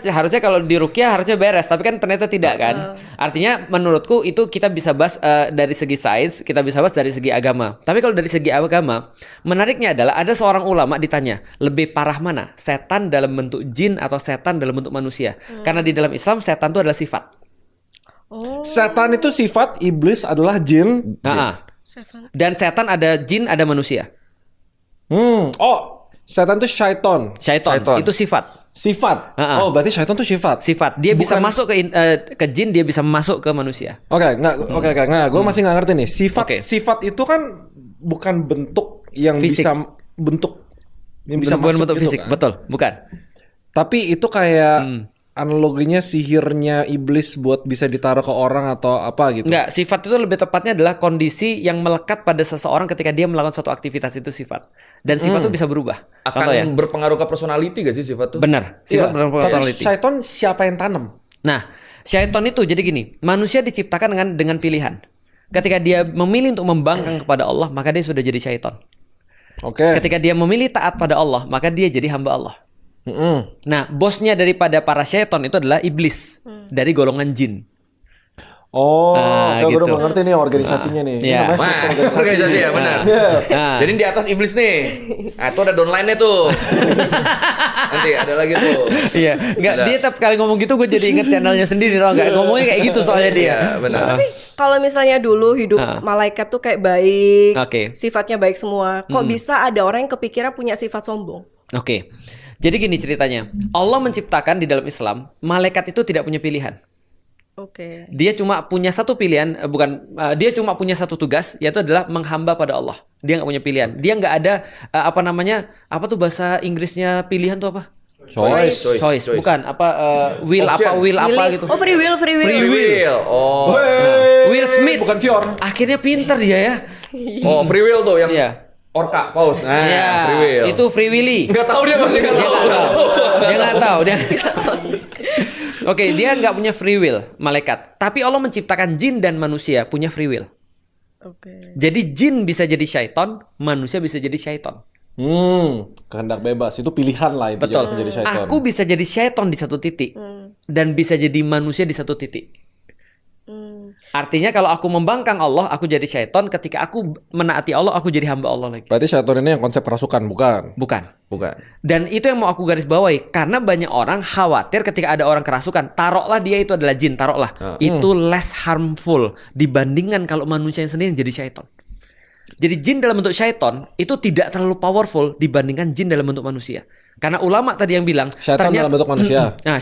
harusnya kalau di ruqyah harusnya beres, tapi kan ternyata tidak kan. Artinya menurutku itu kita bisa bahas dari segi sains, kita bisa bahas dari segi agama. Tapi kalau dari segi agama, menariknya adalah ada seorang ulama ditanya, lebih parah mana? Setan dalam bentuk jin atau setan dalam bentuk manusia? Karena di dalam Islam setan itu adalah sifat. Setan itu sifat, iblis adalah jin. Dan setan ada jin, ada manusia. Setan itu syaiton. Syaiton. Itu sifat. Sifat. Oh, berarti syaiton itu sifat. Sifat. Dia bisa masuk ke jin, dia bisa masuk ke manusia. Oke. Gue masih nggak ngerti nih. Sifat itu kan bukan bentuk yang fisik. bisa bentuk yang bisa bukan masuk bentuk gitu fisik, kan? betul, bukan. Tapi itu kayak analoginya sihirnya iblis buat bisa ditaruh ke orang atau apa gitu. Enggak, sifat itu lebih tepatnya adalah kondisi yang melekat pada seseorang ketika dia melakukan suatu aktivitas, itu sifat. Dan sifat itu bisa berubah. Akan berpengaruh ke personality gak sih sifat tuh? Benar, sifat berpengaruh ke Tapi personality. syaiton siapa yang tanam? Nah, syaiton itu jadi gini, manusia diciptakan dengan pilihan. Ketika dia memilih untuk membangkang kepada Allah, maka dia sudah jadi syaiton. Oke. Ketika dia memilih taat pada Allah, maka dia jadi hamba Allah. Nah, bosnya daripada para syaiton itu adalah iblis dari golongan jin. Gue gitu. udah ngerti nih organisasinya nih. Ini Iya. namanya struktur Organisasi ya, benar. Jadi di atas iblis nih. Nah, itu ada downline-nya tuh. Nanti ada lagi tuh. Iya, enggak, dia tiap kali ngomong gitu gue jadi inget channelnya sendiri, tau nggak? Ngomongnya kayak gitu soalnya dia. Iya, benar. Tapi kalau misalnya dulu hidup malaikat tuh kayak baik, sifatnya baik semua, kok bisa ada orang yang kepikiran punya sifat sombong? Oke. Jadi gini ceritanya, Allah menciptakan di dalam Islam, malaikat itu tidak punya pilihan. Oke. Dia cuma punya satu pilihan, dia cuma punya satu tugas, yaitu adalah menghamba pada Allah. Dia nggak punya pilihan. Dia nggak ada apa tuh bahasa Inggrisnya pilihan tuh apa? Choice. Bukan will gitu. Oh, free will. Free will. Oh. Will Smith. Bukan Fior. Akhirnya pinter dia ya. Oh, free will tuh yang Iya. Orca, paus. Nah, Iya, free will. itu Free Willy. Nggak tahu dia pasti nggak tahu. Dia nggak tahu. Oke, dia nggak punya free will, malaikat. Tapi Allah menciptakan jin dan manusia punya free will. Oke. Jadi jin bisa jadi syaiton, manusia bisa jadi syaiton. Kehendak bebas itu pilihan lah itu. Betul. Jadi syaiton. Aku bisa jadi syaiton di satu titik dan bisa jadi manusia di satu titik. Artinya kalau aku membangkang Allah, aku jadi syaiton. Ketika aku menaati Allah, aku jadi hamba Allah lagi. Berarti syaiton ini yang konsep kerasukan, bukan? Bukan. Dan itu yang mau aku garis bawahi. Karena banyak orang khawatir ketika ada orang kerasukan. Taruhlah dia itu adalah jin, taruhlah. Itu less harmful dibandingkan kalau manusia yang sendiri jadi syaiton. Jadi jin dalam bentuk syaiton itu tidak terlalu powerful dibandingkan jin dalam bentuk manusia. Karena ulama tadi yang bilang syaiton dalam bentuk manusia. Nah,